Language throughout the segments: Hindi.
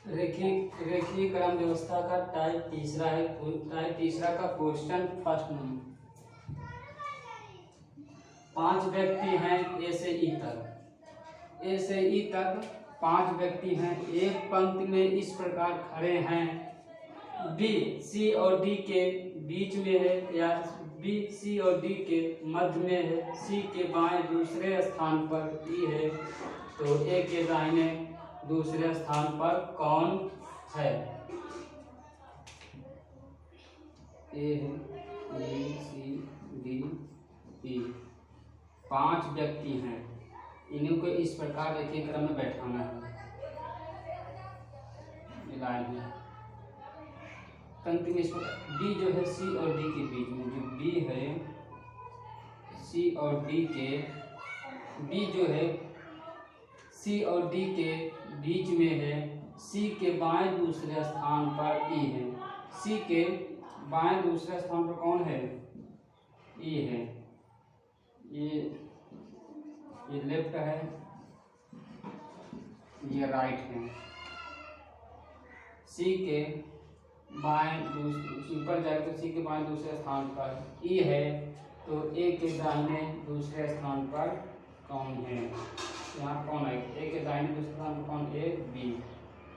रेखीय क्रम व्यवस्था का टाइप तीसरा है। टाइप तीसरा का क्वेश्चन फर्स्ट नंबर। 5 व्यक्ति हैं ए से ई तक। ए से ई तक 5 व्यक्ति हैं। एक पंक्ति में इस प्रकार खड़े हैं। बी सी और डी के बीच में है या बी सी और डी के मध्य में है। सी के बाएं दूसरे स्थान पर ई है, तो ए के दाहिने दूसरे स्थान पर कौन है? ए है, बी सी डी ई। 5 व्यक्ति हैं, इन्हीं को इस प्रकार रेखीय क्रम में बैठाना है। लाइन है पंक्ति में। डी जो है सी और डी के बीच में, जो बी है सी और डी के, बी जो है सी और डी के बीच में है। सी के बाएं दूसरे स्थान पर ई है। सी के बाएं दूसरे स्थान पर कौन है? ई है। ये लेफ्ट है, ये राइट है। सी के बाएं ऊपर जाए तो सी के बाएं दूसरे स्थान पर ई है, तो ए के दाहिने दूसरे स्थान पर कौन है? यहाँ कौन है? ए के दाहिने दूसरे स्थान पर कौन? A B.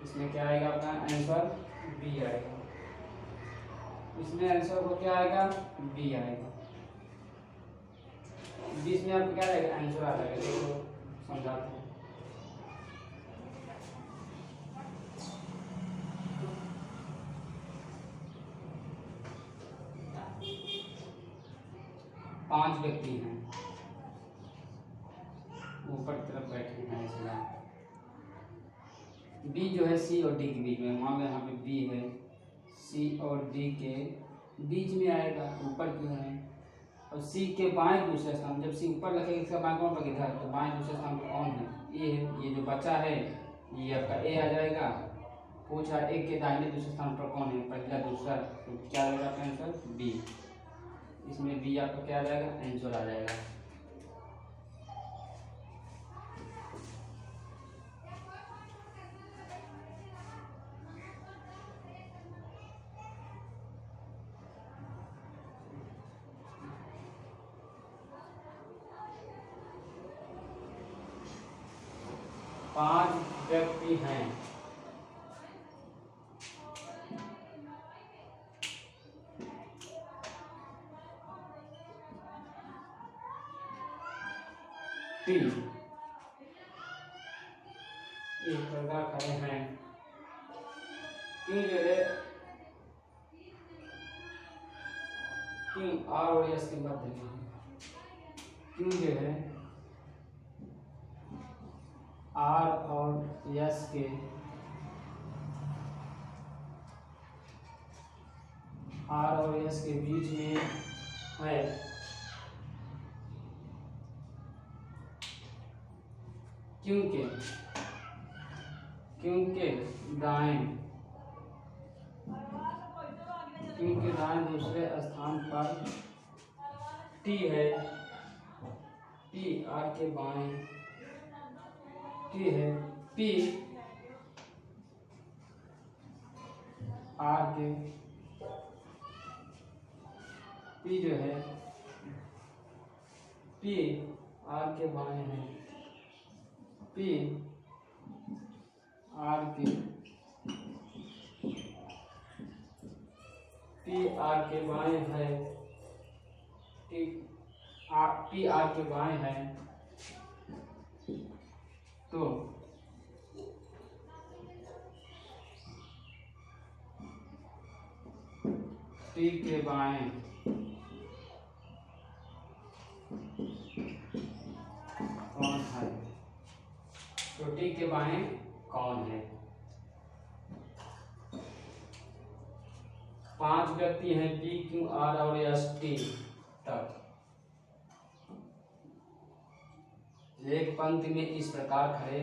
इसमें क्या आएगा अपना आंसर? बी आएगा। इसमें आंसर को क्या आएगा? बी आएगा। बीच में आपको क्या आएगा? आंसर आ जाएगा। देखो समझाते हैं। पांच व्यक्ति हैं, ऊपर की तरफ बैठे हैं। इसमें बी जो है सी और डी के बीच में, मान लो यहाँ पे बी है, सी और डी के बीच में आएगा, ऊपर क्यों है? और सी के बाएं दूसरे स्थान, जब सी ऊपर रखेगा इसका बाएं कौन पर इधर, तो बाएं दूसरे स्थान पर कौन है? ए है। ये जो बचा है ये आपका ए आ जाएगा। पूछा ए के दाहिने दूसरे स्थान पर कौन है? पहला दूसरा, तो क्या आएगा आपका आंसर? बी। इसमें बी आपका क्या आ जाएगा? आंसर आ जाएगा। पांच व्यक्ति हैं। टी एक प्रकार खड़े हैं। क्यों जो है क्यों आर और एस के मध्य में है। क्यों जो है आर और एस के बीच में है। क्योंकि दाएं दूसरे स्थान पर टी है। टी आर के बाएं टी है। पी आर के पी जो है पी आर के बाएं है। पी आर के बाएं है। पी आर के बाएं है, तो टी के बाएं कौन है? तो टी के बाएं कौन है? 5 व्यक्ति हैं, पी क्यू आर और एस टी तक। एक पंक्ति में इस प्रकार खड़े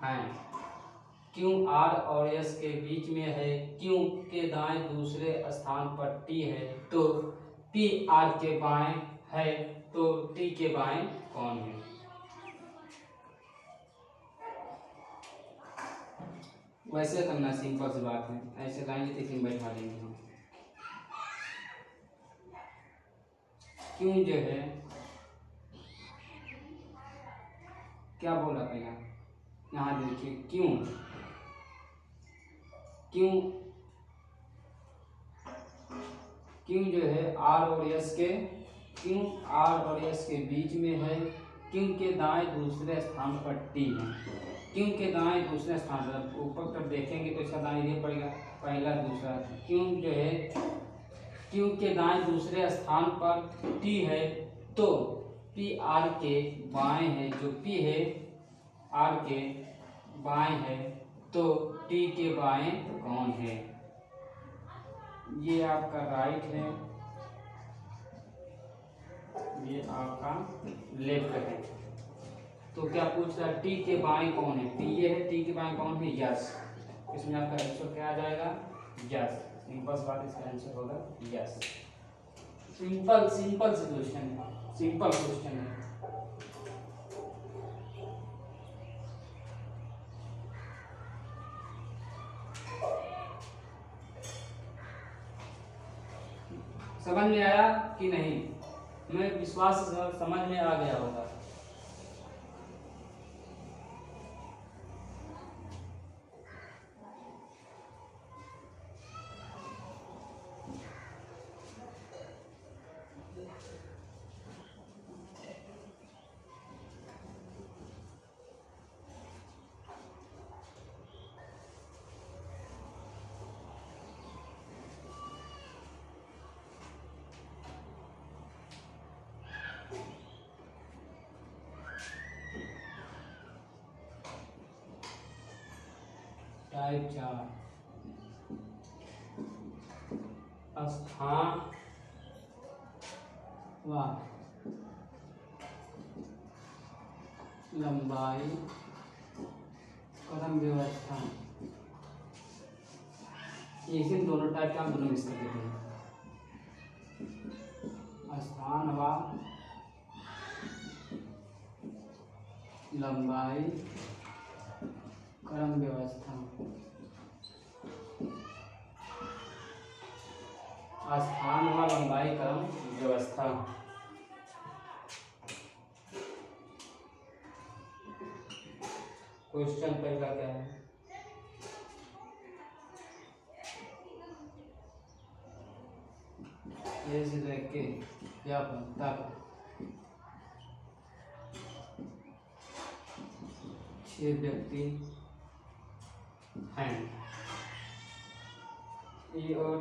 हैं। क्यू आर और एस के बीच में है। क्यू के दाएं दूसरे स्थान पर टी है, तो पी आर के बाएं है, तो टी के बाएं कौन है? वैसे करना, सिंपल सी बात है। ऐसे लाइन लिख बैठा देंगे हम। क्यों जो है क्या बोला पहला, यहाँ देखिए क्यों, क्यों क्यों जो है आर और एस के, क्यों आर और एस के बीच में है, क्यों के दाएं दूसरे स्थान पर टी है। क्यों के दाएं दूसरे स्थान पर, ऊपर तक देखेंगे तो इसका दाएं ये पड़ेगा पहला दूसरा। क्यों जो है क्यों के दाएं दूसरे स्थान पर टी है तो पी आर के बाएं है, जो पी है आर के बाएं है तो टी के बाएं कौन है। ये आपका राइट है, ये आपका लेफ्ट है। तो क्या पूछ रहा है, टी के बाएं कौन है, पी ये है, टी के बाएं कौन है, यस। इसमें आपका आंसर क्या आ जाएगा, यस। सिंपल सी बात, इसका आंसर होगा यस। सिंपल सिंपल से क्वेश्चन है, सिंपल क्वेश्चन है। समझ में आया कि नहीं, मैं विश्वास से समझ में आ गया होगा। टाइप 4 स्थान व लंबाई क्रम व्यवस्था, इसी दोनों टाइप का हम दोनों मिस कर देते हैं। स्थान व लंबाई क्रम व्यवस्था, स्थान व लंबाई क्रम व्यवस्था। क्वेश्चन पहला क्या है, ये से देख के क्या बनता है, 6 व्यक्ति हैं, ई और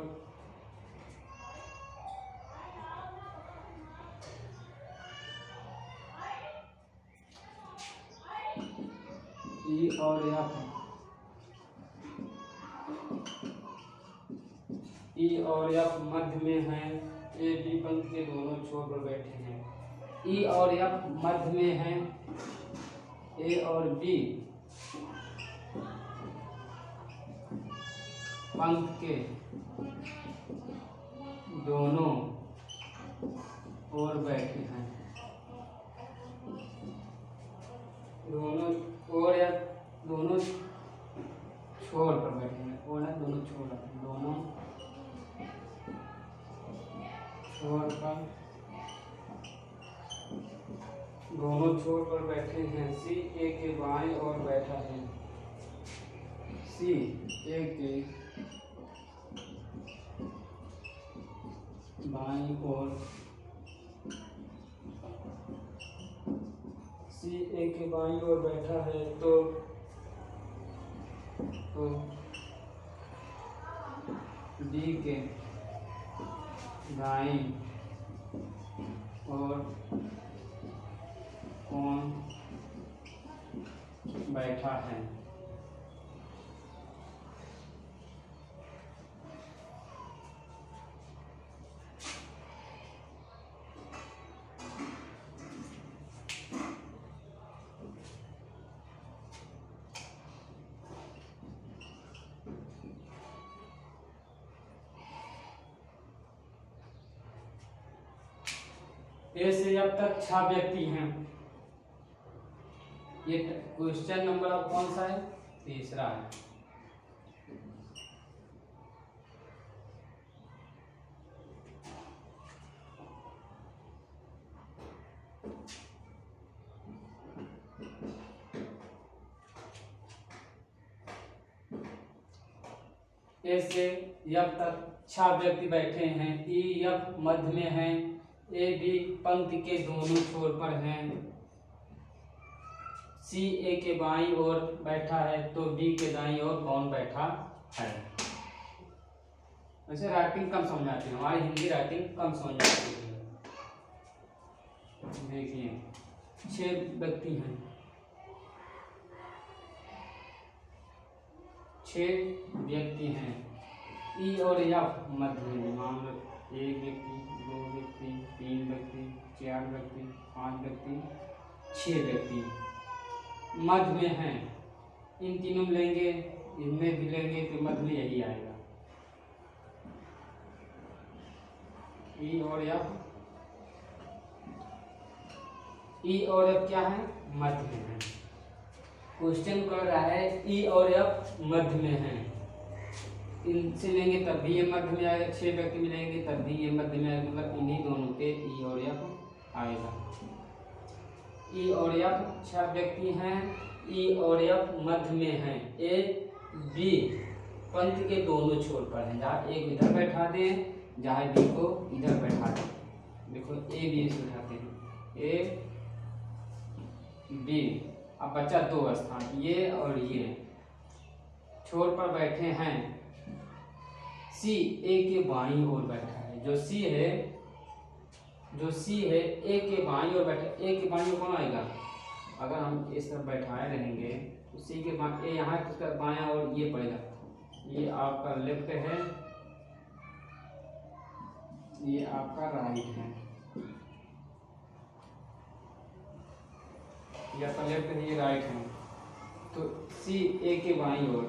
ई और एफ मध्य में हैं, ए बी पंक्ति के दोनों छोर पर बैठे हैं। ई और एफ मध्य में हैं, ए और बी पंक्ति के दोनों ओर बैठे हैं। दोनों ओर या दोनों छोर पर बैठे हैं, और है दोनों छोर, दोनों छोर पर, दोनों छोर पर बैठे हैं। सी ए के बाएं ओर बैठा है, सी ए के बाईं ओर, सी ए के बाईं ओर बैठा है तो डी के दाईं ओर कौन बैठा है। ए से अब तक 6 व्यक्ति हैं। ये क्वेश्चन नंबर अब कौन सा है, तीसरा है। ए से एफ तक 6 व्यक्ति बैठे हैं। ई एफ मध्य में है। ए बी पंक्ति के दोनों छोर पर हैं। सी ए के बाईं ओर बैठा है तो बी के दाईं ओर कौन बैठा है। वैसे राइटिंग कम समझ आती है, हमारी हिंदी राइटिंग कम समझ आती है। देखिए 6 व्यक्ति हैं, 6 व्यक्ति हैं। ई और एफ मध्य में, मान लो 1 व्यक्ति, 2 व्यक्ति, 3 व्यक्ति, 4 व्यक्ति, 5 व्यक्ति, 6 व्यक्ति मध्य में हैं। इन तीनों में लेंगे, इनमें भी लेंगे तो मध्य में यही आएगा। ई और एफ, ई और एफ क्या है, मध्य में है। क्वेश्चन कर रहा है ई और एफ मध्य में है। इनसे लेंगे तब भी ये मध्य में आएगा, 6 व्यक्ति मिलेंगे तब भी ये मध्य में आएगा, मतलब इन्हीं दोनों पे ई और एफ आएगा। ई और एफ 6 व्यक्ति हैं। ई और एफ मध्य में हैं। ए बी पंक्ति के दोनों छोर पर हैं, जहाँ एक इधर बैठा दें, जहाँ बी को इधर बैठा दें। देखो ए बी से बैठाते हैं, ए बी। अब बचा 2 स्थान, ये और ये छोर पर बैठे हैं। सी ए के बाईं ओर बैठा है। जो सी है ए के बाईं ओर बैठा। ए के बाईं ओर कौन आएगा, अगर हम इस तरफ बैठाए रहेंगे तो सी के बाईं, ए यहाँ किसका बायां और ये पड़ेगा, ये आपका लेफ्ट है, ये आपका राइट है। ये आपका लेफ्ट है, ये राइट है। तो सी ए के बाईं ओर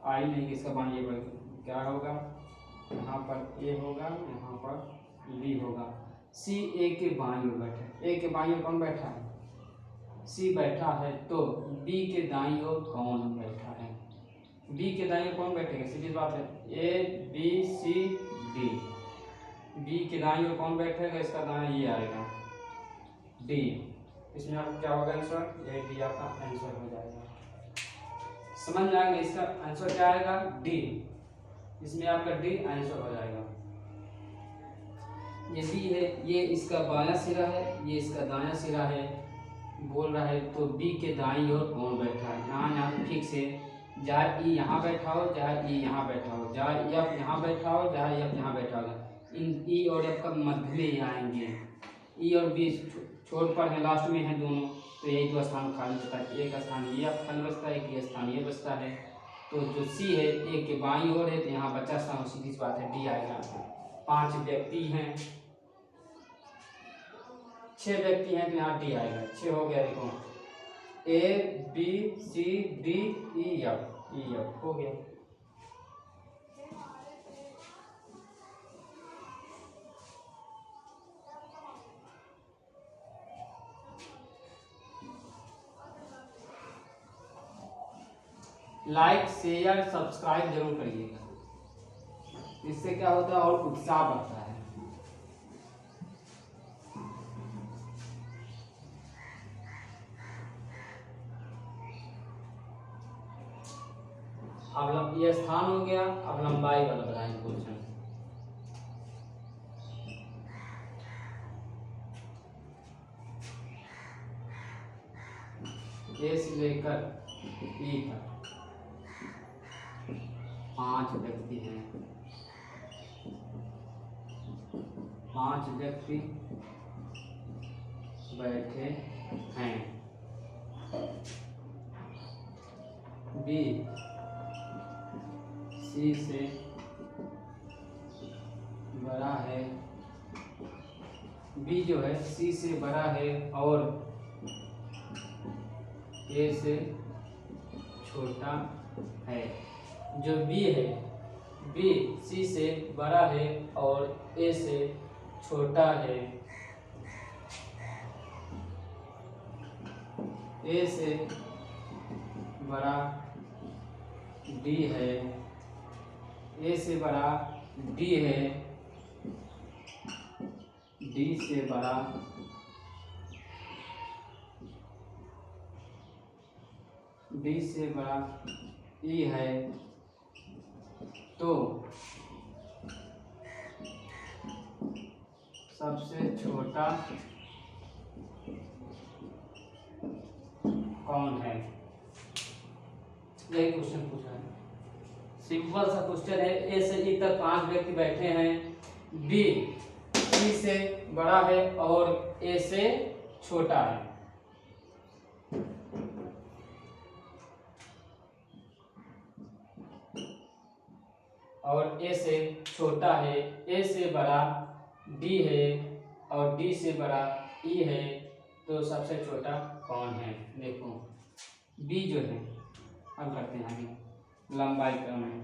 आई नहीं, इसका बाईं ओर क्या होगा, यहाँ पर ए होगा, यहाँ पर बी होगा। सी ए के बाईं ओर बैठा। ए के बाईं ओर कौन बैठा है, सी बैठा है, तो बी के दाईं ओर कौन बैठा है। बी के दाईं ओर कौन बैठेगा, सीधी बात है, A B C D. B के दाईं ओर कौन बैठेगा, इसका दायां ये आएगा डी। इसमें आपका क्या होगा आंसर, ये डी आपका आंसर हो जाएगा। समझ में आएगा, इसका आंसर क्या आएगा, डी। इसमें आपका डी आंसर हो जाएगा। ये बी है, ये इसका बायां सिरा है, ये इसका दायां सिरा है, बोल रहा है तो बी के दाईं ओर कौन बैठा है। यहाँ ठीक से, जहाँ ई यहाँ बैठा हो, जहाँ ई यहाँ बैठा हो, जहाँ एफ यहाँ बैठा हो, जहाँ एफ यहाँ बैठा हो, इन ई और एफ का मध्य में ही आएंगे। ई और बी छोर पर है, लास्ट में है दोनों, तो यही 2 स्थान खाली बचता है। एक स्थान ये अब खाली बचता है, एक ये स्थान ये बचता है। तो जो सी है ए के बाईं ओर है, तो यहाँ बचा स्थान सीधी सी बात है डी आएगा। 5 व्यक्ति हैं, 6 व्यक्ति हैं, तो यहाँ डी आएगा। 6 हो गया, देखो A B C D E F हो गया। लाइक शेयर सब्सक्राइब जरूर करिएगा, इससे क्या होता है और उत्साह बढ़ता है। अब ये स्थान हो गया, अब लंबाई वाला बताएंगे क्वेश्चन। ए से लेकर ई तक 5 व्यक्ति हैं। 5 व्यक्ति बैठे हैं। बी सी से बड़ा है, बी जो है सी से बड़ा है और ए से छोटा है। जो बी है, बी सी से बड़ा है और ए से छोटा है। ए से बड़ा डी है, ए से बड़ा डी है, डी से बड़ा ई है, तो सबसे छोटा कौन है? यही क्वेश्चन पूछा है। सिंपल सा क्वेश्चन है। ए से ई तक 5 व्यक्ति बैठे हैं, बी सी से बड़ा है और ए से छोटा है। और ए से छोटा है, ए से बड़ा डी है और डी से बड़ा ई है, तो सबसे छोटा कौन है? देखो बी जो है, अब करते हैं आगे लंबाई क्रम है।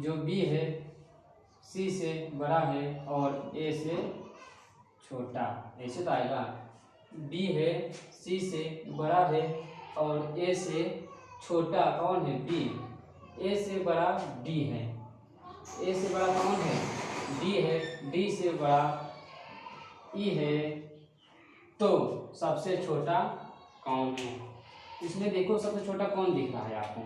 जो बी है सी से बड़ा है और ए से छोटा, ऐसे तो आएगा। बी है सी से बड़ा है और ए से छोटा कौन है? बी। ए से बड़ा डी है, ए से बड़ा कौन है? डी है, डी से बड़ा ई है, तो सबसे छोटा कौन है? इसमें देखो सबसे छोटा कौन दिख रहा है आपको?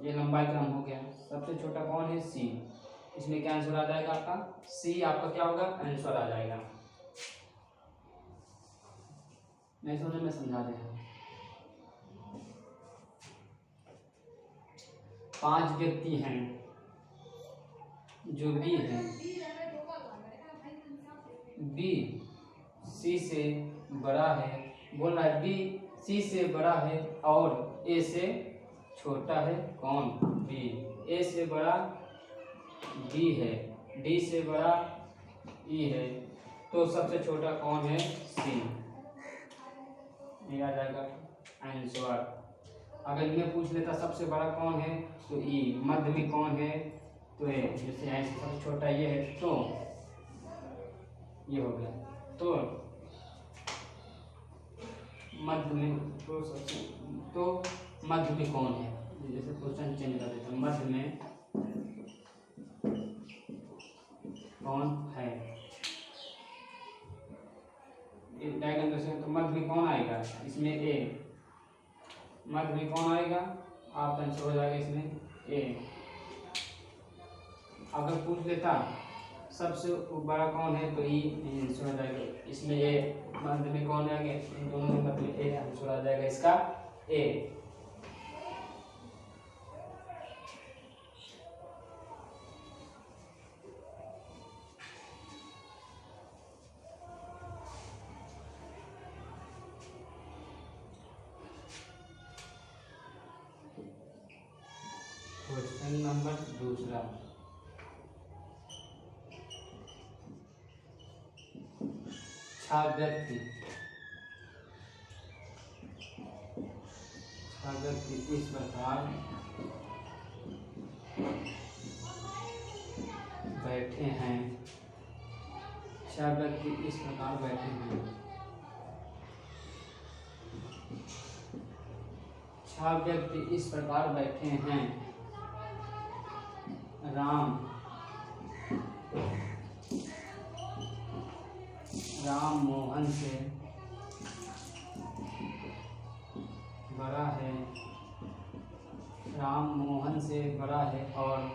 ये लंबाई क्रम हो गया। सबसे छोटा कौन है? सी। इसमें क्या आंसर आ जाएगा आपका? सी आपका क्या होगा? आंसर आ जाएगा। नहीं समझ में समझा दे। 5 व्यक्ति हैं, जो बी है, बी सी से बड़ा है, बोल रहा है बी सी से बड़ा है और ए से छोटा है कौन? बी। ए से बड़ा डी है, डी से बड़ा ई है, तो सबसे छोटा कौन है? सी। ये आ जाएगा आंसर। अगर इनमें पूछ लेता सबसे बड़ा कौन है तो ई, मध्य में कौन है तो ए, जैसे ऐसे सबसे छोटा ये है तो ये हो गया। तो मध्य में तो मध्य में कौन है? जैसे क्वेश्चन चेंज कर देता हूँ, मध्य में कौन है? डायग्राम कैसे? तो मध्य में कौन आएगा? इसमें ए। मध्य में कौन आएगा? आप आंसर हो जाएगा इसमें ए। अगर पूछ लेता सबसे बड़ा कौन है तो ई, आंसर हो जाएगा इसमें ए। मध्य में कौन आएगा? इन दोनों में मध्य में ए, आंसर आ जाएगा इसका ए। क्वेश्चन नंबर दूसरा, छह व्यक्ति इस प्रकार बैठे हैं। 6 व्यक्ति इस प्रकार बैठे हैं। 6 व्यक्ति इस प्रकार बैठे हैं। राम मोहन से बड़ा है, राम मोहन से बड़ा है और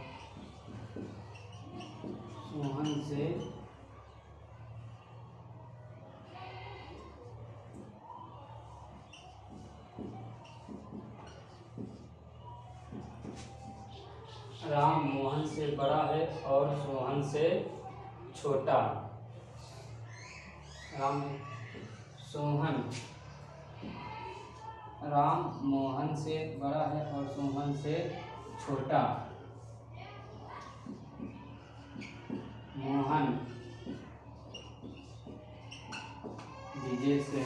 सोहन से राम मोहन से बड़ा है और सोहन से छोटा। राम मोहन से बड़ा है और सोहन से छोटा। मोहन विजय से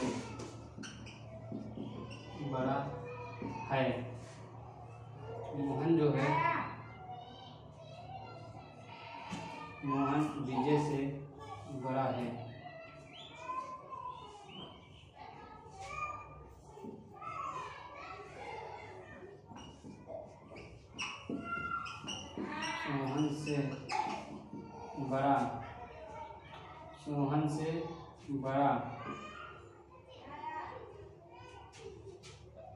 बड़ा है। मोहन जो है, मोहन विजय से बड़ा है। सोहन से बड़ा, सोहन से बड़ा,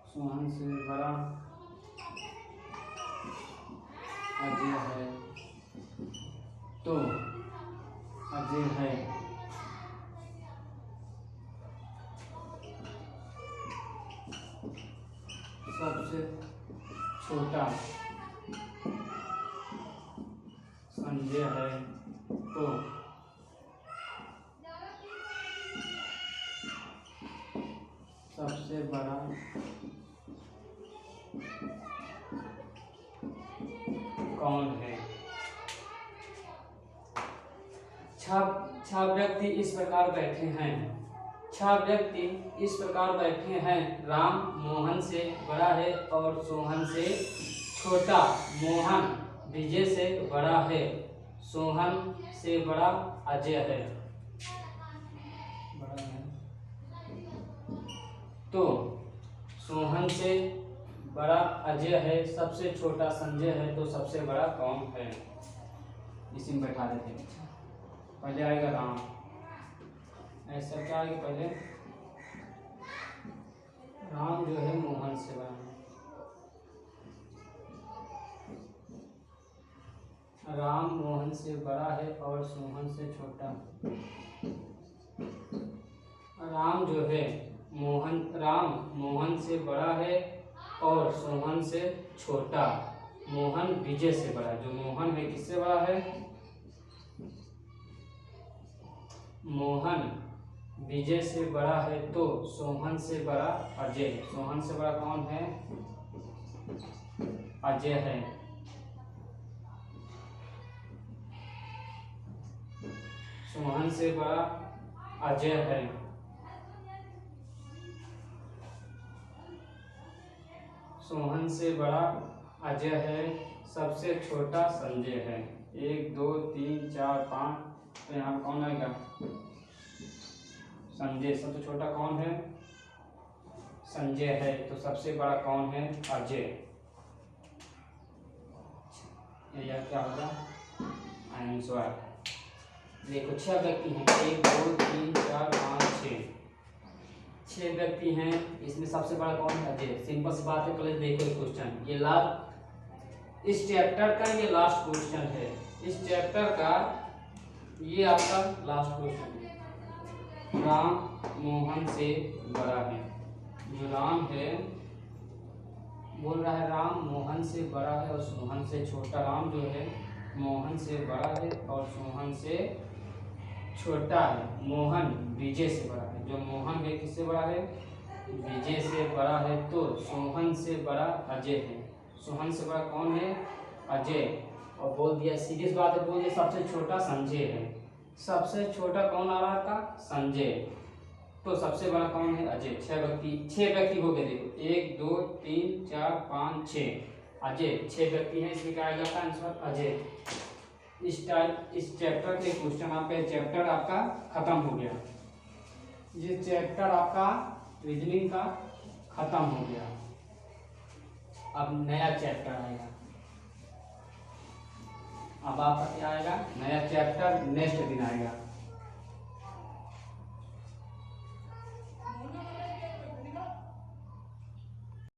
सोहन से बड़ा अजय है तो अजय है। सबसे छोटा संजय है तो सबसे बड़ा कौन है। छह व्यक्ति इस प्रकार बैठे हैं। छह व्यक्ति इस प्रकार बैठे हैं। राम मोहन से बड़ा है और सोहन से छोटा। मोहन विजय से बड़ा है। सोहन से बड़ा अजय है। तो सोहन से बड़ा अजय है, सबसे छोटा संजय है, तो सबसे बड़ा कौन है। इसी में बैठा देते हैं। पहले आएगा राम, ऐसा क्या आएगा, पहले राम जो है मोहन से बड़ा है। राम मोहन से बड़ा है और सोहन से छोटा। राम जो है राम मोहन से बड़ा है और सोहन से छोटा। मोहन विजय से बड़ा है। जो मोहन है किससे बड़ा है, मोहन विजय से बड़ा है, तो सोहन से बड़ा अजय। सोहन से बड़ा कौन है, अजय है। सोहन से बड़ा अजय है। सोहन से बड़ा अजय है, सबसे छोटा संजय है। 1 2 3 4 5, तो यहाँ कौन आएगा, संजय। सबसे छोटा कौन है, संजय है, तो सबसे बड़ा कौन है, अजय। यह क्या होगा, आंसर। देखो 6 व्यक्ति हैं, 1 2 3 4 5 6। 6 व्यक्ति हैं, इसमें सबसे बड़ा कौन है, अजय। सिंपल सी बात है। कल देखो क्वेश्चन, ये लास्ट इस चैप्टर का ये लास्ट क्वेश्चन है। इस चैप्टर का ये आपका लास्ट क्वेश्चन है। राम मोहन से बड़ा है। जो राम है बोल रहा है राम मोहन से बड़ा है और सोहन से छोटा। राम जो है मोहन से बड़ा है और सोहन से छोटा है। मोहन विजय से बड़ा है। जो मोहन है किससे बड़ा है, विजय से बड़ा है, तो सोहन से बड़ा अजय है। सोहन से बड़ा कौन है, अजय। और बोल दिया, सीरियस बात है, बोल दिया सबसे छोटा संजय है। सबसे छोटा कौन आ रहा था, संजय, तो सबसे बड़ा कौन है, अजय। 6 व्यक्ति हो गए। देखो 1 2 3 4 5 6, अजय। 6 व्यक्ति हैं, इसमें क्या आएगा आंसर, अजय। इस चैप्टर के क्वेश्चन आपका, चैप्टर आपका खत्म हो गया। ये चैप्टर आपका रीजनिंग का खत्म हो गया। अब नया चैप्टर आएगा। अब आपका क्या आएगा, नया चैप्टर नेक्स्ट दिन आएगा।